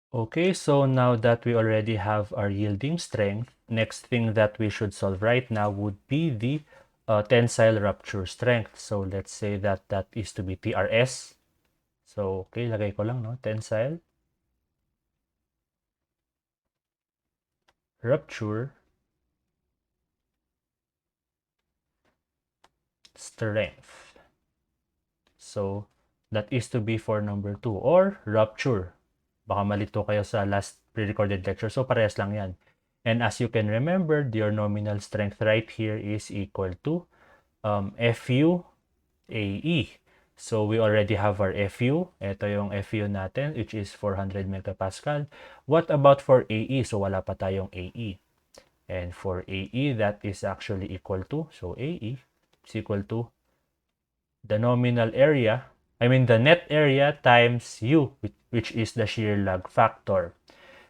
Okay, so now that we already have our yielding strength, next thing that we should solve right now would be the tensile rupture strength. So let's say that that is to be TRS. So okay, lagay ko lang, no? Tensile rupture strength. So that is to be for number 2 or rupture. Baka malito kayo sa last pre-recorded lecture. So parehas lang yan. And as you can remember, your nominal strength right here is equal to FU AE. So we already have our FU. Ito yung FU natin, which is 400 megapascal. What about for AE? So wala pa tayong AE. And for AE, that is actually equal to, so AE is equal to the nominal area, the net area times U, which is the shear lug factor.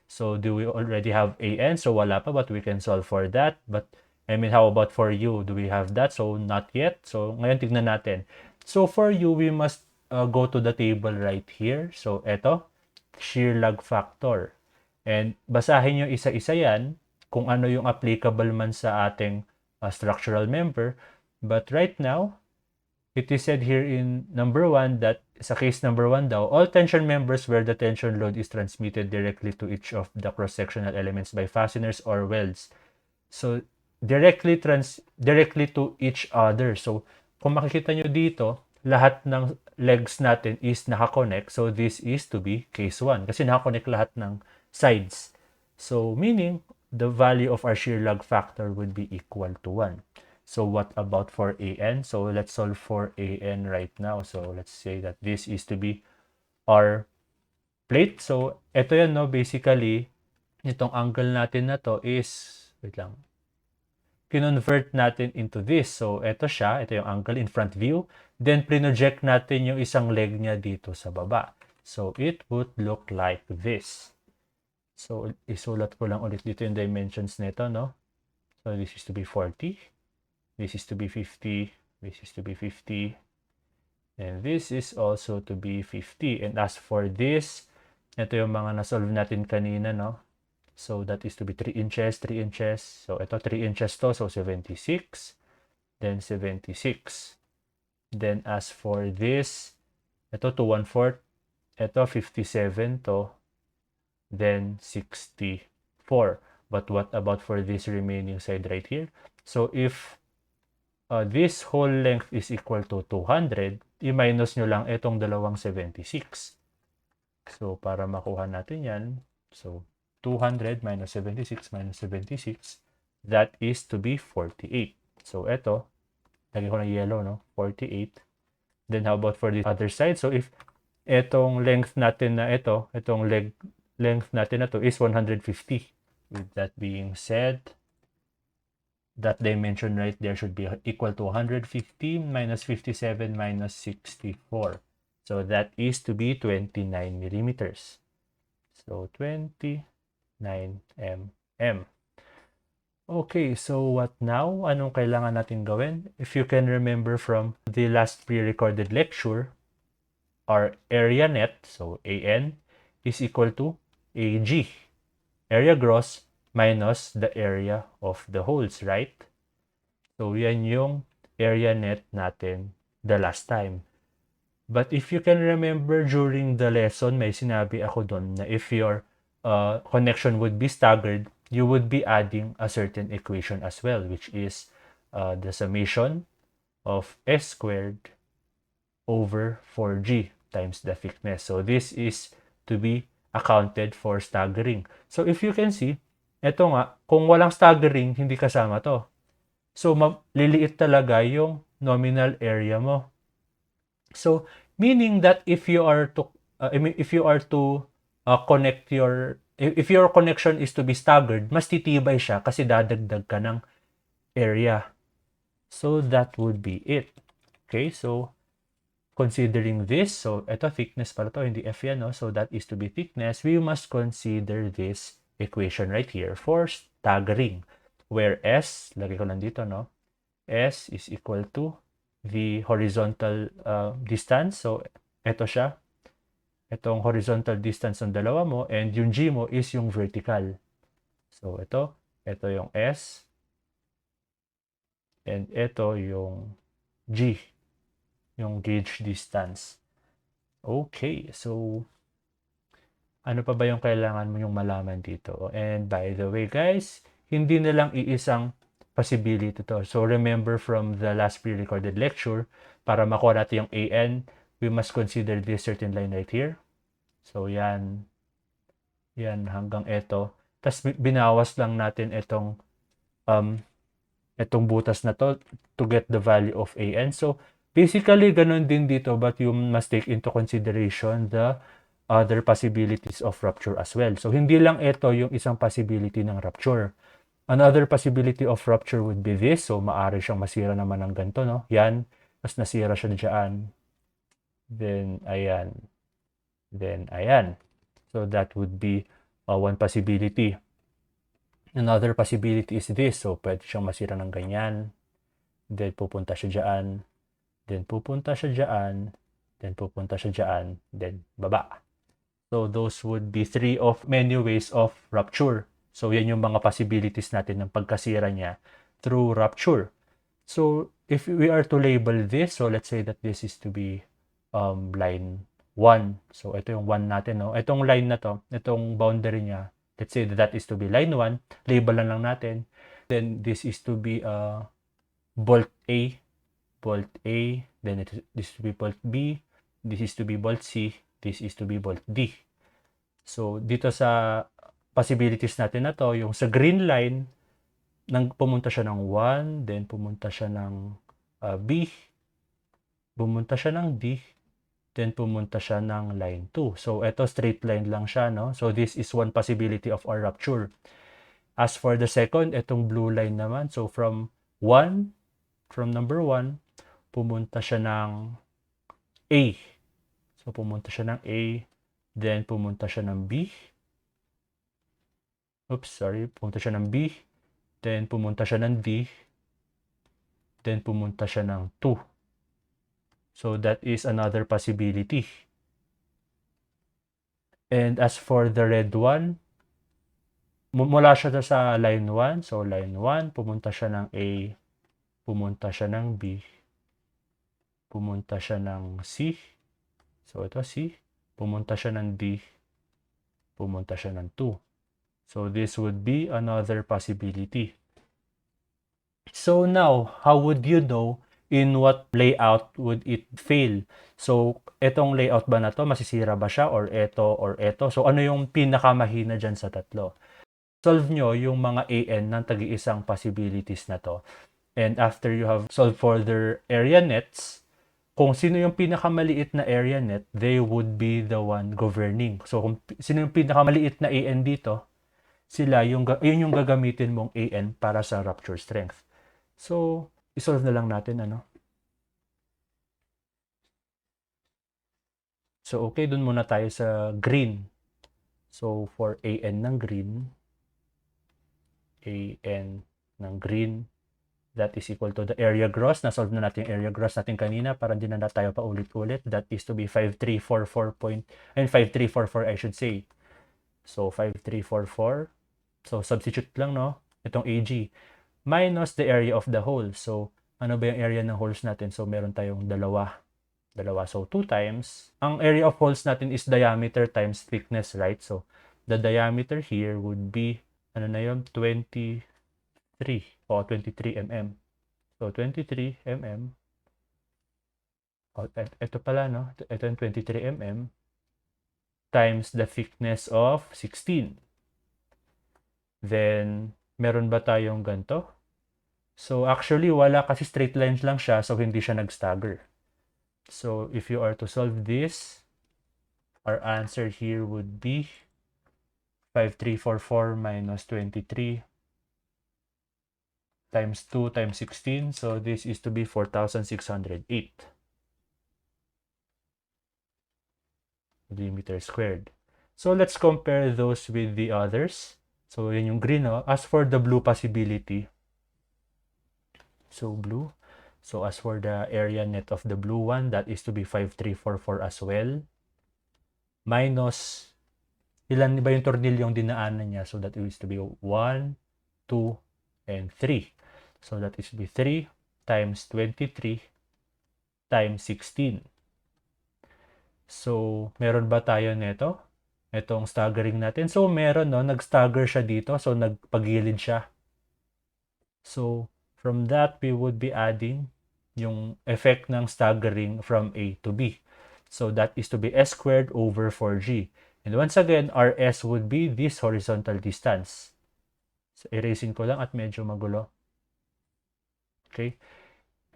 So do we already have AN? So wala pa, but we can solve for that. But how about for U? Do we have that? So not yet. So ngayon tignan natin. So for U, we must go to the table right here. So eto, shear lug factor. And basahin nyo isa-isa yan kung ano yung applicable man sa ating structural member. But right now, it is said here in number 1 that sa case number 1 daw, all tension members where the tension load is transmitted directly to each of the cross-sectional elements by fasteners or welds. So, directly to each other. So, kung makikita nyo dito, lahat ng legs natin is nakakonect. So, this is to be case 1 kasi nakakonect lahat ng sides. So, meaning, the value of our shear lug factor would be equal to 1. So what about for AN? So let's solve for AN right now. So let's say that this is to be our plate. So ito yan, no? Basically, itong angle natin na to is, wait lang, kinonvert natin into this. So ito siya, ito yung angle in front view. Then project natin yung isang leg niya dito sa baba. So it would look like this. So isulat ko lang ulit dito yung dimensions nito, no? So this is to be 40. This is to be 50, this is to be 50, and this is also to be 50. And as for this, ito yung mga na-solve natin kanina, no? So that is to be 3 inches, 3 inches. So ito 3 inches to, so 76, then 76. Then as for this, ito 2 1/4, ito 57 to, then 64. But what about for this remaining side right here? So if this whole length is equal to 200, i-minus nyo lang itong dalawang 76. So, para makuha natin yan, so 200 minus 76 minus 76, that is to be 48. So, ito, lagyan ko ng yellow, no? 48. Then, how about for the other side? So, if itong length natin na ito, itong length natin na to is 150. With that being said, that dimension right there should be equal to 150 minus 57 minus 64. So that is to be 29 millimeters. So 29 mm. Okay, so what now? Anong kailangan natin gawin? If you can remember from the last pre-recorded lecture, our area net, so AN, is equal to AG, area gross, minus the area of the holes, right? So, yan yung area net natin the last time. But if you can remember during the lesson, may sinabi ako doon na if your connection would be staggered, you would be adding a certain equation as well, which is the summation of S squared over 4G times the thickness. So, this is to be accounted for staggering. So, if you can see, eto nga, kung walang staggering, hindi kasama to. So, liliit talaga yung nominal area mo. So, meaning that if you are to connect if your connection is to be staggered, mas titibay siya kasi dadagdag ka ng area. So, that would be it. Okay, so, considering this, so, ito thickness pala to, hindi F yan, no? So, that is to be thickness. We must consider this equation right here for staggering. Where S, lagay ko lang dito, no? S is equal to the horizontal distance. So, ito siya. Itong horizontal distance ng dalawa mo, and yung G mo is yung vertical. So, ito yung S, and ito yung G, yung gauge distance. Okay, so ano pa ba yung kailangan mo yung malaman dito? And by the way, guys, hindi na lang iisang possibility to. So remember from the last pre-recorded lecture, para makuha natin yung AN, we must consider this certain line right here. So yan hanggang ito. Tapos binawas lang natin itong butas na to get the value of AN. So basically, ganun din dito, but you must take into consideration the other possibilities of rupture as well. So, hindi lang ito yung isang possibility ng rupture. Another possibility of rupture would be this. So, maaari siyang masira naman ng ganito, no? Yan. Mas nasira siya dyan. Then, ayan. Then, ayan. So, that would be one possibility. Another possibility is this. So, pwede siyang masira ng ganyan. Then, pupunta siya dyan. Then, pupunta siya dyan. Then, pupunta siya dyan. Then, baba. So those would be three of many ways of rupture. So yan yung mga possibilities natin ng pagkasira niya through rupture. So if we are to label this, so let's say that this is to be line 1. So ito yung 1 natin, no? Itong line na to, itong boundary niya, let's say that is to be line 1, label lang natin. Then this is to be bolt A, then this is to be bolt B, this is to be bolt C, this is to be bolt D. So, dito sa possibilities natin na to, yung sa green line, pumunta siya ng 1, then pumunta siya ng B, pumunta siya ng D, then pumunta siya ng line 2. So, ito straight line lang siya, no? So, this is one possibility of our rupture. As for the second, itong blue line naman, so from number 1, pumunta siya ng A. So, pumunta siya ng A, then pumunta siya ng B. Pumunta siya ng B, then pumunta siya ng D, then pumunta siya ng 2. So, that is another possibility. And as for the red one, mula siya sa line 1. So, line 1, pumunta siya ng A, pumunta siya ng B, pumunta siya ng C. So, ito C. Pumunta siya ng D, pumunta siya ng 2. So, this would be another possibility. So, now, how would you know in what layout would it fail? So, etong layout ba na to, masisira ba siya, or eto? So, ano yung pinakamahina dyan sa tatlo? Solve nyo yung mga AN ng tagi-isang possibilities na to. And after you have solved for their area nets, kung sino yung pinakamaliit na area net, they would be the one governing. So, kung sino yung pinakamaliit na AN dito, yun yung gagamitin mong AN para sa rupture strength. So, isolve na lang natin, ano? So, okay, dun muna tayo sa green. So, for AN ng green, that is equal to the area gross. Na-solve na natin yung area gross natin kanina para hindi na tayo pa ulit-ulit. That is to be 5344 I should say. So, 5344. So, substitute lang, no? Itong AG. Minus the area of the hole. So, ano ba yung area ng holes natin? So, meron tayong dalawa. So, 2 times. Ang area of holes natin is diameter times thickness, right? So, the diameter here would be, ano na yun? 23 o 23 mm. So, 23 mm. Ito pala, no? Ito yung 23 mm times the thickness of 16. Then, meron ba tayong ganito? So, actually, wala kasi straight lines lang siya, so hindi siya nag-stagger. So, if you are to solve this, our answer here would be 5344 minus 23 times 2 times 16. So, this is to be 4,608 millimeters squared. So, let's compare those with the others. So, yun yung green, no? As for the blue possibility, so blue. So, as for the area net of the blue one, that is to be 5344 as well. minus, ilan ba yung tornilyong dinaanan niya? So that is to be 1, 2, and 3. So that is to be 3 times 23 times 16. So, meron ba tayo nito? Itong staggering natin. So, meron, no? Nag-stagger siya dito. So, nagpagilid siya. So, from that, we would be adding yung effect ng staggering from A to B. So, that is to be S squared over 4G. And once again, our S would be this horizontal distance. So, erasing ko lang at medyo magulo. Okay?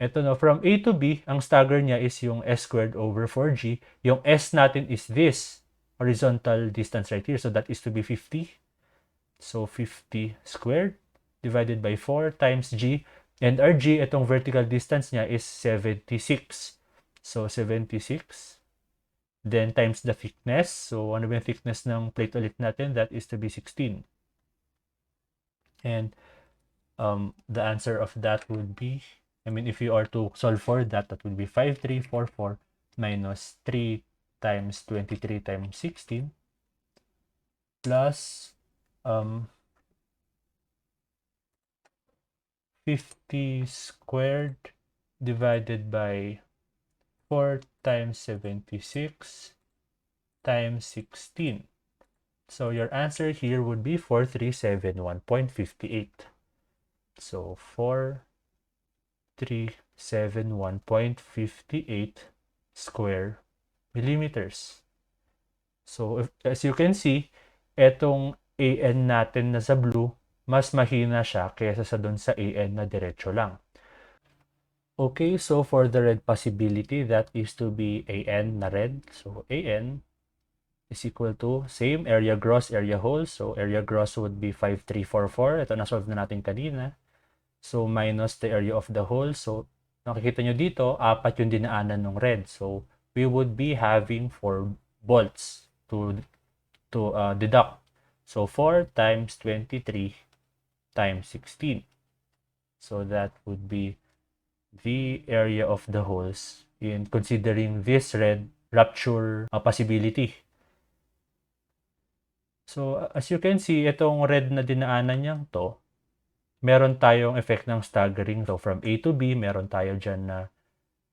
Ito no, from A to B, ang stagger niya is yung S squared over 4G. Yung S natin is this horizontal distance right here. So, that is to be 50. So, 50 squared divided by 4 times G. And our G, itong vertical distance niya is 76. So, 76. Then, times the thickness. So, ano ba yung thickness ng plate ulit natin? That is to be 16. And the answer of that would be, I mean, if you are to solve for that, that would be 5344 minus 3 times 23 times 16 plus 50 squared divided by 4 times 76 times 16. So your answer here would be 4371.58. So 4371.58 square millimeters. So as you can see, etong AN natin na sa blue, mas mahina siya kaysa sa dun sa AN na diretso lang. Okay, so for the red possibility, that is to be AN na red. So AN is equal to same area gross, area whole. So area gross would be 5344. Ito na-solve na natin kanina. So minus the area of the whole. So nakikita nyo dito, 4 yung dinaanan ng red. So we would be having 4 bolts to deduct. So 4 times 23 times 16. So that would be the area of the holes in considering this red rupture possibility. So as you can see, itong red na dinaanan niyang to, meron tayong effect ng staggering. So from A to B, meron tayo dyan na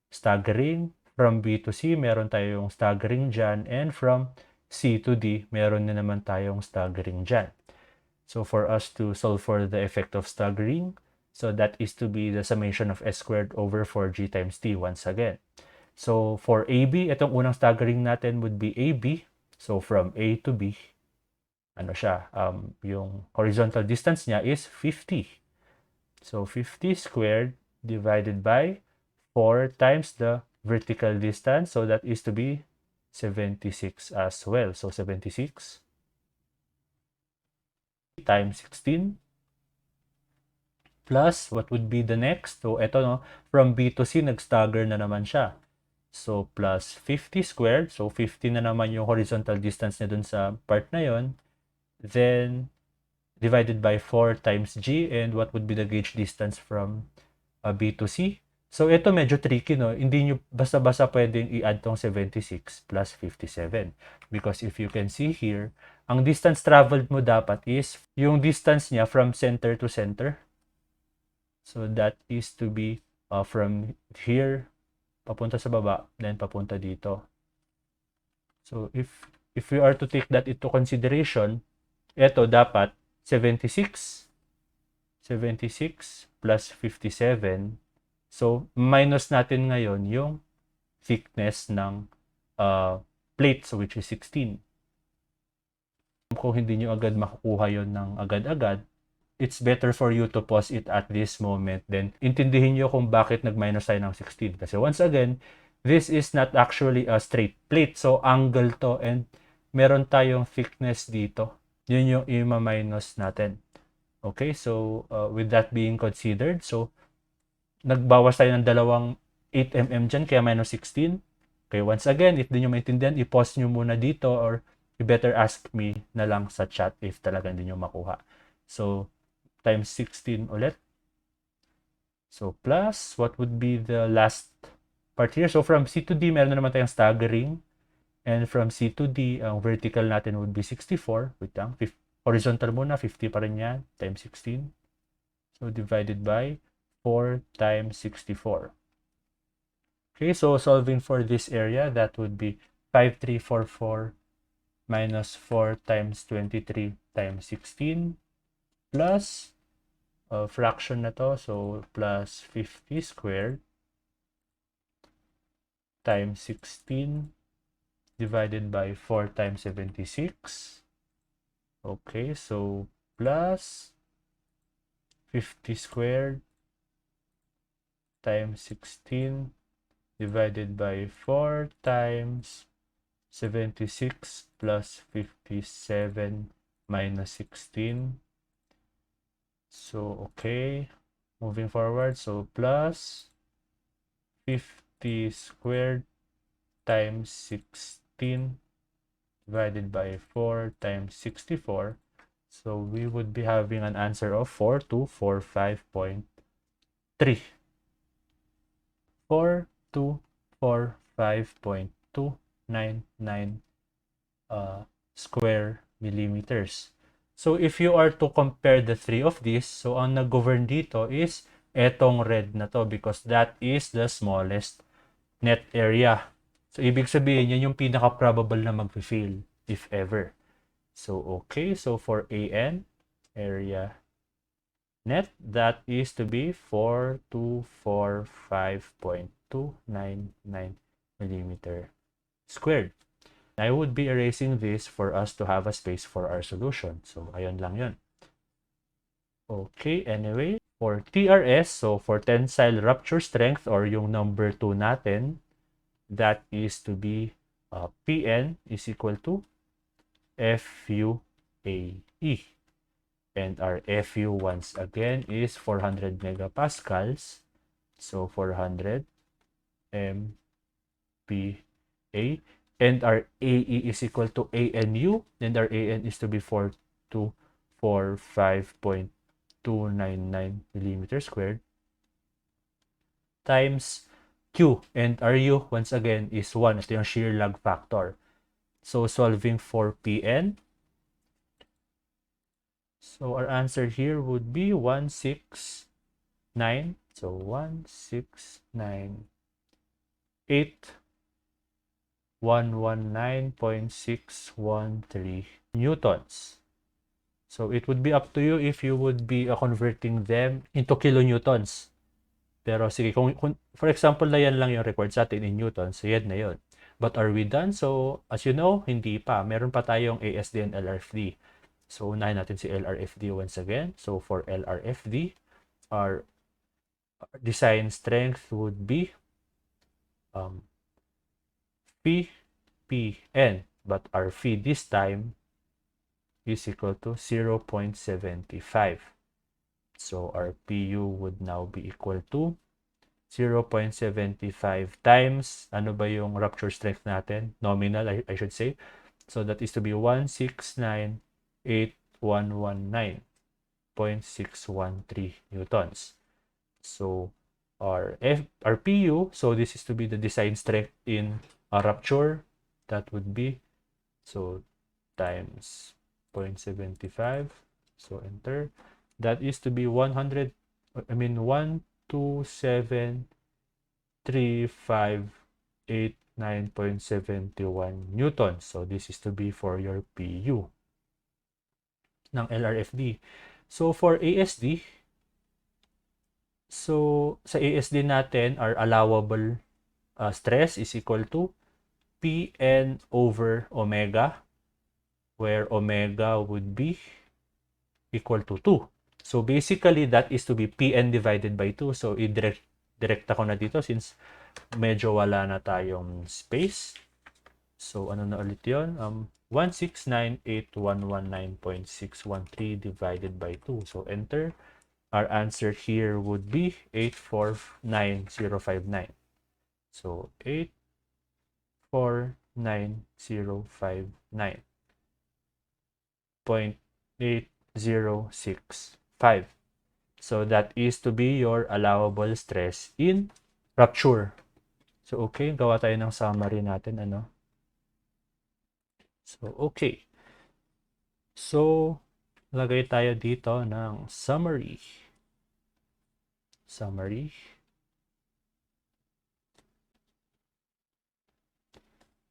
staggering. From B to C, meron tayong staggering dyan. And from C to D, meron na naman tayong staggering dyan. So for us to solve for the effect of staggering, so that is to be the summation of S squared over 4G times T once again. So for AB, itong unang staggering natin would be AB. So from A to B, ano siya, yung horizontal distance niya is 50. So 50 squared divided by 4 times the vertical distance. So that is to be 76 as well. So 76 times 16 plus what would be the next? So ito no, from B to C, nag-stagger na naman siya. So plus 50 squared. So 50 na naman yung horizontal distance niya dun sa part na yon. Then divided by 4 times G, and what would be the gauge distance from B to C? So ito medyo tricky, no? Hindi nyo basta-basta pwedeng i-add tong 76 plus 57. Because if you can see here, ang distance traveled mo dapat is yung distance niya from center to center. So that is to be from here papunta sa baba, then papunta dito. So if we are to take that into consideration, ito dapat 76 plus 57. So, minus natin ngayon yung thickness ng plate, so which is 16. Kung hindi nyo agad makukuha yon ng agad-agad, it's better for you to pause it at this moment. Then, intindihin nyo kung bakit nag-minus tayo ng 16. Kasi once again, this is not actually a straight plate. So, angle to, and meron tayong thickness dito. Yun yung i-minus natin. Okay, so with that being considered, so nagbawas tayo ng dalawang 8 mm dyan, kaya minus 16. Okay, once again, if di nyo maintindihan, i-pause nyo muna dito or you better ask me na lang sa chat if talaga hindi nyo makuha. So, times 16 ulit. So, plus, what would be the last part here? So, from C to D, meron na naman tayong staggering. And from C to D, ang vertical natin would be 64. Wait lang. Horizontal muna, 50 pa rin yan. Times 16. So, divided by 4 times 64. Okay, so solving for this area, that would be 5344 minus 4 times 23 times 16 plus fraction na to, so plus 50 squared times 16 divided by 4 times 76. Okay, so plus 50 squared times 16 divided by 4 times 76 plus 57 minus 16. So, okay, moving forward, so plus 50 squared times 16 divided by 4 times 64. So, we would be having an answer of 4245.3. 4245.299 square millimeters. So, if you are to compare the three of these, so ang nag-govern dito is etong red na to because that is the smallest net area. So, ibig sabihin, yan yung pinaka-probable na mag-fail, if ever. So, okay. So, for AN, area net, that is to be 4245.299 millimeter squared. I would be erasing this for us to have a space for our solution. So, ayun lang yun. Okay, anyway, for TRS, so for tensile rupture strength or yung number 2 natin, that is to be PN is equal to FUAE. And our FU once again is 400 megapascals. So 400 MPa. And our AE is equal to ANU. And our AN is to be 4245.299 millimeters squared times Q. And our U, once again, is 1. Ito yung shear lag factor. So, solving for PN. So, our answer here would be 169. So, 169,8,119.613 newtons. So, it would be up to you if you would be converting them into kilonewtons. Pero sige, kung for example na yan lang yung record sa atin in newtons, so yan na yun. But are we done? So, as you know, hindi pa. Meron pa tayong ASD and LRFD. So, unahin natin si LRFD once again. So, for LRFD, our design strength would be PPN. But our phi this time is equal to 0.75. So, our PU would now be equal to 0.75 times, ano ba yung rupture strength natin? Nominal, I should say. So, that is to be 169,8,119.613 newtons. So, our PU, so this is to be the design strength in a rupture. That would be, so, times 0.75. So, enter. That is to be 127,358,9.71 newtons. So, this is to be for your PU ng LRFD. So, for ASD, so, sa ASD natin, our allowable stress is equal to Pn over omega, where omega would be equal to 2. So, basically, that is to be Pn divided by 2. So, i-direct ako na dito since medyo wala na tayong space. So, ano na ulit yun? 169,8,119.613 divided by 2. So, enter. Our answer here would be 849,059. So, 849,059.8065. So, that is to be your allowable stress in rupture. So, okay, gawa tayo ng summary natin, ano? So, okay. So, lagay tayo dito ng summary. Summary.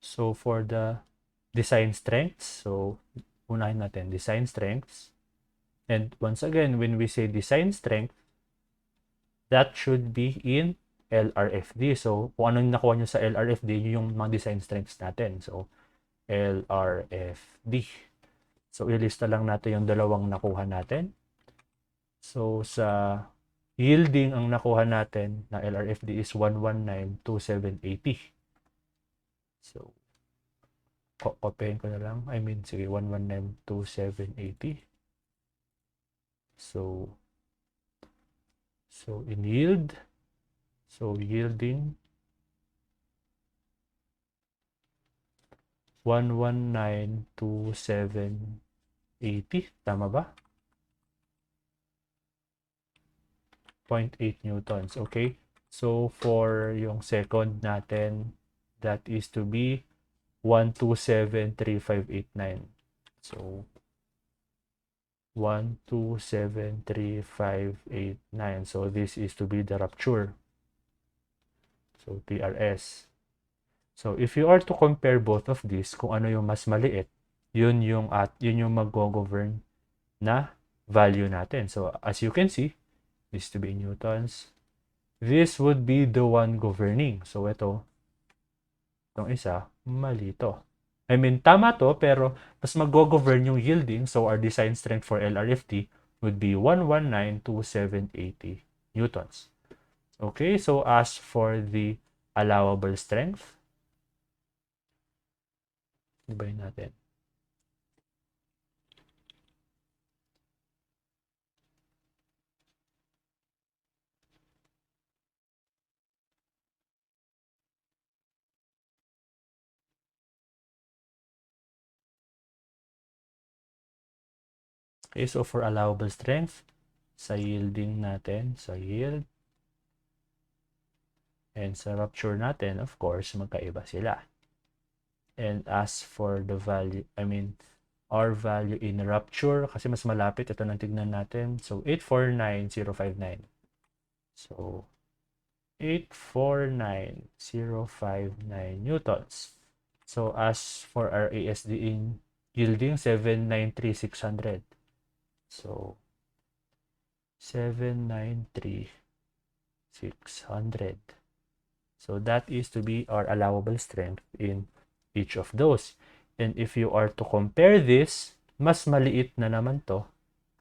So, for the design strengths, so, unahin natin, design strengths. And once again, when we say design strength, that should be in LRFD. So, kung ano yung nakuha nyo sa LRFD, yun yung mga design strengths natin. So, LRFD. So, ilista lang natin yung dalawang nakuha natin. So, sa yielding, ang nakuha natin na LRFD is 1192780. So, copyhin ko na lang. I mean, sige, 1192780. So, in yield, so yielding 1192780. Tama ba? 0.8 newtons. Okay? So, for yung second natin, that is to be 1273589. So, 1273589. So, this is to be the rupture. So, TRS. So, if you are to compare both of these, kung ano yung mas maliit, yun yung mag-govern na value natin. So, as you can see, this to be newtons. This would be the one governing. So, itong isa, mali to. I mean, tama to, pero mas mag-govern yung yielding. So, our design strength for LRFT would be 1192780 newtons. Okay, so as for the allowable strength, ibahin natin. Okay, so for allowable strength, sa yielding natin, sa yield, and sa rupture natin, of course, magkaiba sila. And as for the value, I mean, our value in rupture, kasi mas malapit, ito nang tignan natin. So, 849059. So, 849059 newtons. So, as for our ASD in yielding, 793,600. So, 793,600. So, that is to be our allowable strength in each of those. And if you are to compare this, mas maliit na naman to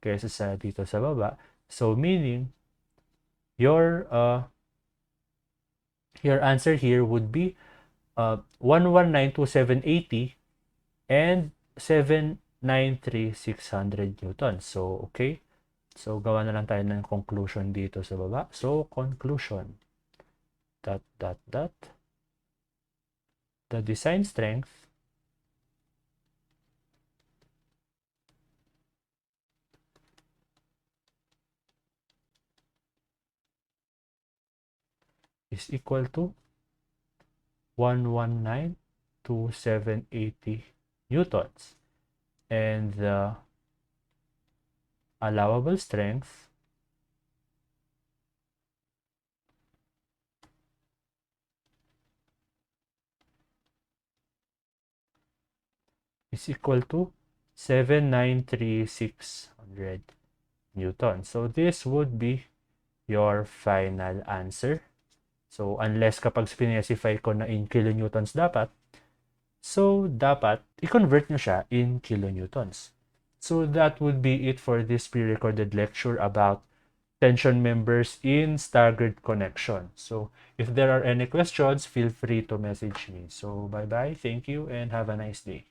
kaysa sa dito sa baba. So, meaning, your answer here would be 1192780 and 793,600 newtons. So, okay. So, gawa na lang tayo ng conclusion dito sa baba. So, conclusion. The design strength is equal to 1192780 newtons. And the allowable strength is equal to 793,600 newtons. So this would be your final answer. So unless kapag specify ko na in kilonewtons dapat, so dapat i-convert nyo siya in kilonewtons. So that would be it for this pre-recorded lecture about tension members in staggered connection. So if there are any questions, feel free to message me. So bye-bye, thank you, and have a nice day.